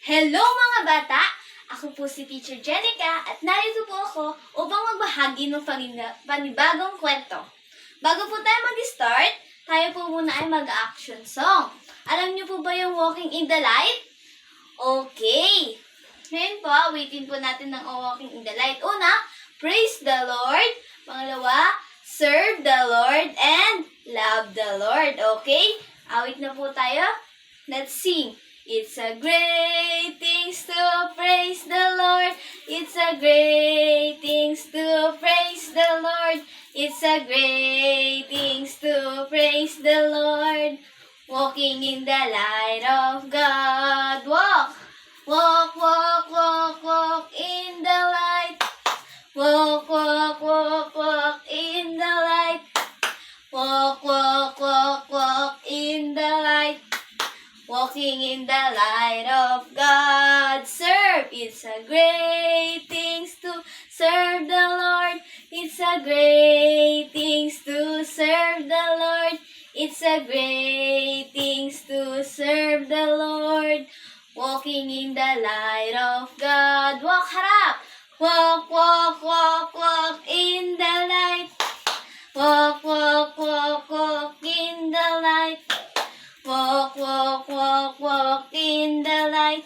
Hello mga bata! Ako po si Teacher Jenica at narito po ako upang magbahagi ng panibagong kwento. Bago po tayo mag-start, tayo po muna ay mag-action song. Alam niyo po ba yung Walking in the Light? Okay! Ngayon po, awitin po natin ng Walking in the Light. Una, praise the Lord. Pangalawa, serve the Lord and love the Lord. Okay? Awit na po tayo. Let's sing. It's a great things to praise the Lord. It's a great things to praise the Lord. It's a great things to praise the Lord. Walking in the light of God. Walk, walk, walk, walk, walk in the light. Walk, walk, walk, walk in the light. Walk, walk, walk, walk in the light. Walking in the light of God. Serve. It's a great things to serve the Lord. It's a great things to serve the Lord. It's a great things to serve the Lord. Walking in the light of God. Walk, harap. Walk, walk, walk, walk in the light. Walk, walk, walk, walk in the light. Walk, walk, walk, walk in the light.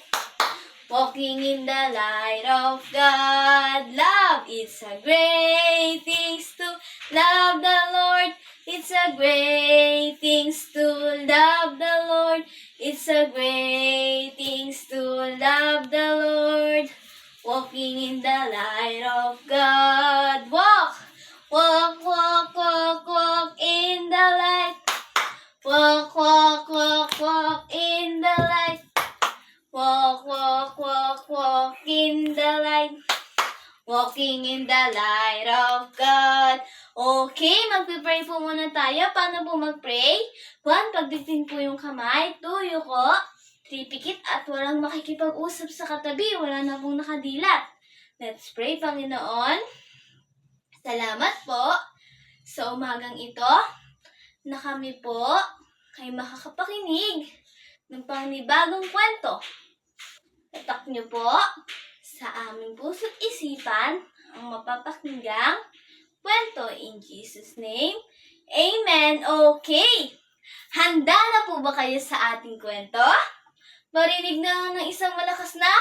Walking in the light of God. Love, it's a great things to love the Lord. It's a great things to love the Lord. It's a great things to love the Lord. Walking in the light of God. Walk, walk, walk, walk, walk in the light. Walk, walk, walk, walk in the light. Walk, walk, walk, walk in the light. Walking in the light of God. Okay, magpipray po muna tayo. Paano po mag-pray? 1, pagditin po yung kamay. 2, yuko. 3, pikit at walang makikipag-usap sa katabi. Wala na pong nakadilat. Let's pray, Panginoon. Salamat po sa umagang ito na kami po ay makakapakinig ng panibagong kwento. Tatak niyo po sa aming puso't isipan ang mapapakinggang kwento. In Jesus' name, Amen. Okay, handa na po ba kayo sa ating kwento? Marinig na ng isang malakas na,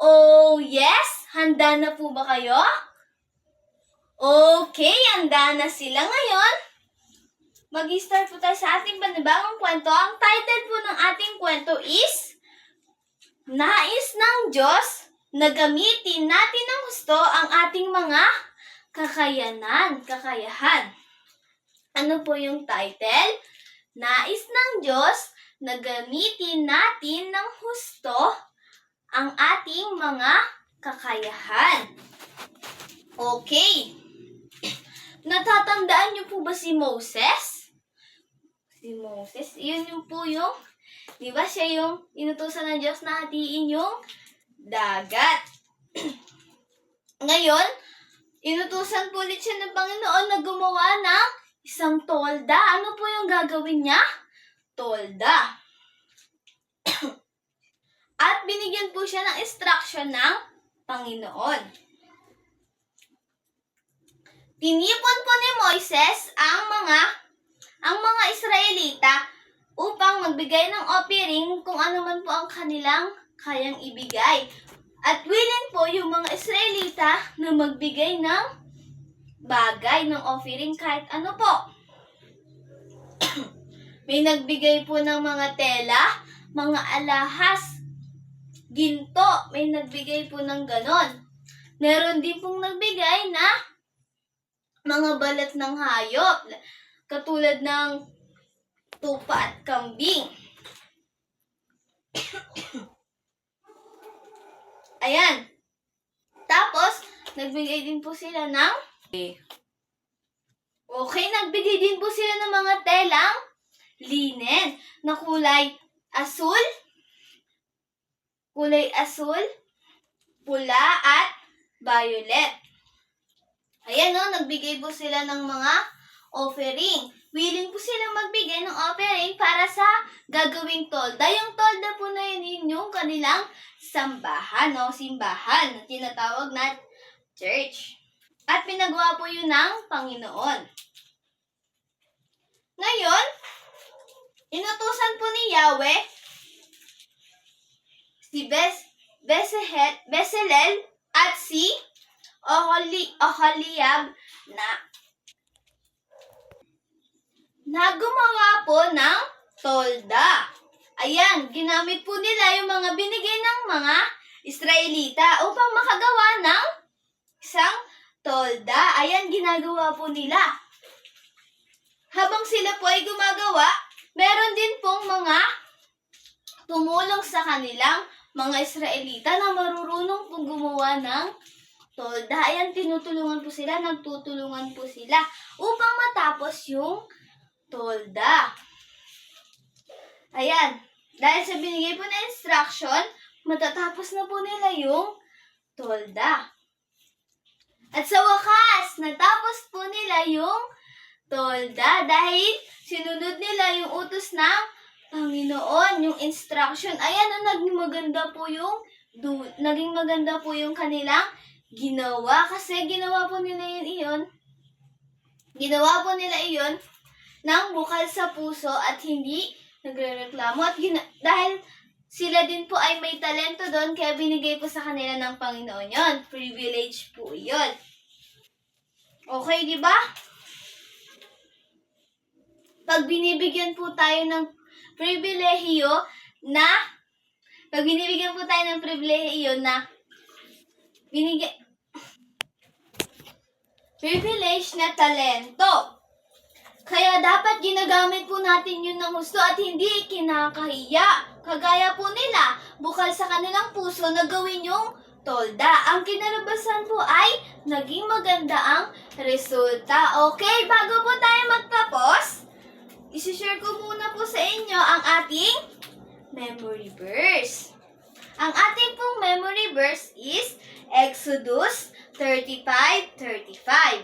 oh yes! Handa na po ba kayo? Okay, handa na sila ngayon. Mag-start po tayo sa ating panibagong kwento. Ang title po ng ating kwento is Nais ng Diyos na gamitin natin ng husto ang ating mga kakayahan. Ano po yung title? Nais ng Diyos na gamitin natin ng husto ang ating mga kakayahan. Okay. Natatandaan niyo po ba si Moses? Si Moses, yun yung po yung, di ba siya yung inutusan ng Diyos na hatiin yung dagat. Ngayon, inutusan po ulit siya ng Panginoon na gumawa ng isang tolda. Ano po yung gagawin niya? Tolda. At binigyan po siya ng instruction ng Panginoon. Tinipon po ni Moises ang mga Israelita upang magbigay ng offering kung ano man po ang kanilang kayang ibigay. At willing po yung mga Israelita na magbigay ng bagay ng offering kahit ano po. May nagbigay po ng mga tela, mga alahas, ginto, may nagbigay po ng ganon. Meron din pong nagbigay na mga balat ng hayop, katulad ng tupa at kambing. Ayan. Tapos, nagbigay din po sila ng nagbigay din po sila ng mga telang linen na kulay asul, pula at violet. Ayan nagbigay po sila ng mga offering. Willing po silang magbigay ng offering para sa gagawing tolda. Yung tolda po na yun yung kanilang sambahan o simbahan na tinatawag na church. At pinagawa po yun ng Panginoon. Ngayon, inutusan po ni Yahweh si Bezalel at si Oholiab na gumawa po ng tolda. Ayan, ginamit po nila yung mga binigay ng mga Israelita upang makagawa ng isang tolda. Ayan, ginagawa po nila. Habang sila po ay gumagawa, meron din pong mga tumulong sa kanilang mga Israelita na marurunong pong gumawa ng tolda. Ayan, tinutulungan po sila, nagtutulungan po sila upang matapos yung tolda. Ayan, dahil sa binigay po na instruction, matatapos na po nila yung tolda. At sa wakas, natapos po nila yung tolda dahil sinunod nila yung utos ng Panginoon, yung instruction. Ayan, naging maganda po yung kanilang ginawa. Kasi ginawa po nila iyon ng bukal sa puso at hindi nagrereklamo. At dahil sila din po ay may talento doon, kaya binigay po sa kanila ng Panginoon yon. Privilege po yon. Okay, di ba? Pag binibigyan po tayo ng pribilehiyo na privilege na talento. Kaya dapat ginagamit po natin yun ng gusto at hindi kinakahiya. Kagaya po nila, bukal sa kanilang puso na gawin yung tolda. Ang kinalabasan po ay naging maganda ang resulta. Okay, bago po tayo magtapos, isi-share ko muna po sa inyo ang ating memory verse. Ang ating pong memory verse is Exodus 35:35.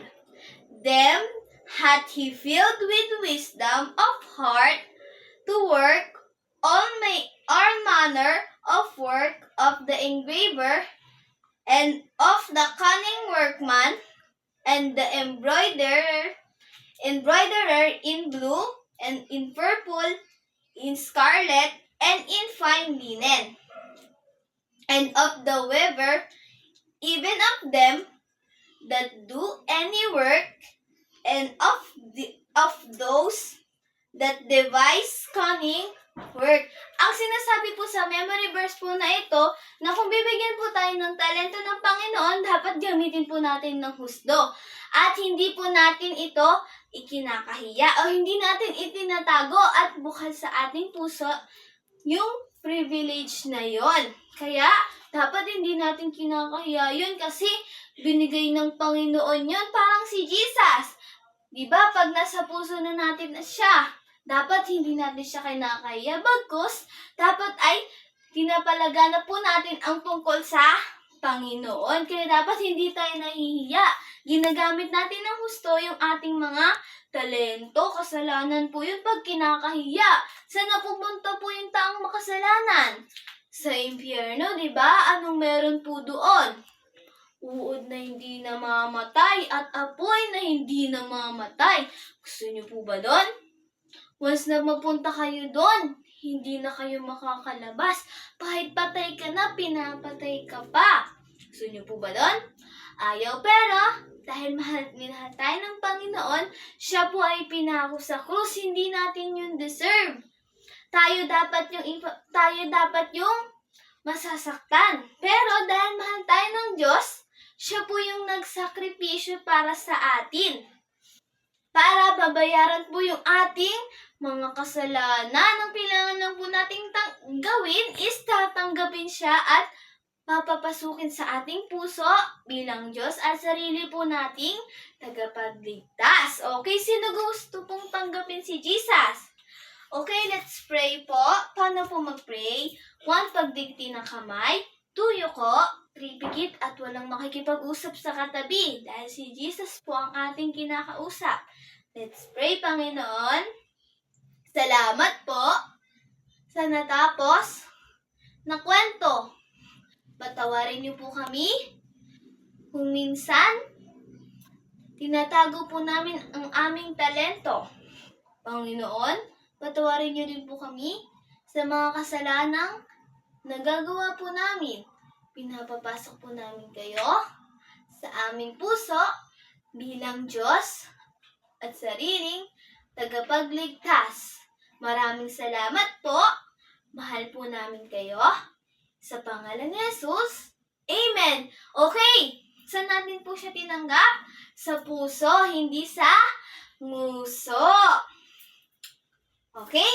Them hath he filled with wisdom of heart to work all manner of work of the engraver and of the cunning workman and the embroiderer in blue and in purple, in scarlet, and in fine linen, and of the weaver, even of them that do any work, and of those that devise cunning work. Ang sinasabi po sa memory verse po na ito, na kung bibigyan po tayo ng talento ng Panginoon, dapat gamitin po natin ng husdo. At hindi po natin ito ikinakahiya o hindi natin itinatago at bukal sa ating puso yung privilege na yon. Kaya, dapat hindi natin kinakahiya yun kasi binigay ng Panginoon yun, parang si Jesus. Diba, pag nasa puso na natin na siya, dapat hindi natin siya kinakahiya. Bagkus, dapat ay pinapalaganap po natin ang tungkol sa Panginoon. Kaya dapat hindi tayo nahihiya. Ginagamit natin ng husto yung ating mga talento. Kasalanan po yun pag kinakahiya. Saan napupunta po yung taong makasalanan? Sa impyerno, diba? Anong meron po doon? Uod na hindi namamatay at apoy na hindi namamatay. Gusto niyo po ba doon? Once na mapunta kayo doon, hindi na kayo makakalabas. Kahit patay ka na, pinapatay ka pa. Gusto niyo po ba doon? Ayaw, pero dahil mahal tayo ng Panginoon, siya po ay pinako sa krus. Hindi natin yun deserve. Tayo dapat yung masasaktan. Pero dahil mahal tayo ng Diyos, siya po yung nagsakripisyo para sa atin. Para babayaran po yung ating mga kasalanan. Ang kailangan lang po nating gawin is tatanggapin siya at papapasukin sa ating puso bilang Diyos at sarili po nating tagapagligtas. Okay, sino gusto pong tanggapin si Jesus? Okay, let's pray po. Paano po mag-pray? 1, pagdigti ng kamay. 2, yuko. 3, pikit at walang makikipag-usap sa katabi dahil si Jesus po ang ating kinakausap. Let's pray, Panginoon. Salamat po sa natapos na kwento. patawarin niyo po kami. Kung minsan, tinatago po namin ang aming talento. Panginoon, patawarin niyo din po kami sa mga kasalanang nagagawa po namin. Pinapapasok po namin kayo sa aming puso bilang Diyos at sariling tagapagligtas. Maraming salamat po. Mahal po namin kayo. Sa pangalan ni Jesus. Amen. Okay. Saan natin po siya tinanggap? Sa puso, hindi sa nguso. Okay?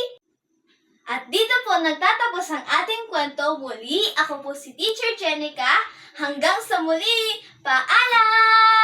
At dito po nagtatapos ang ating kwento muli. Ako po si Teacher Jenica. Hanggang sa muli. Paalam!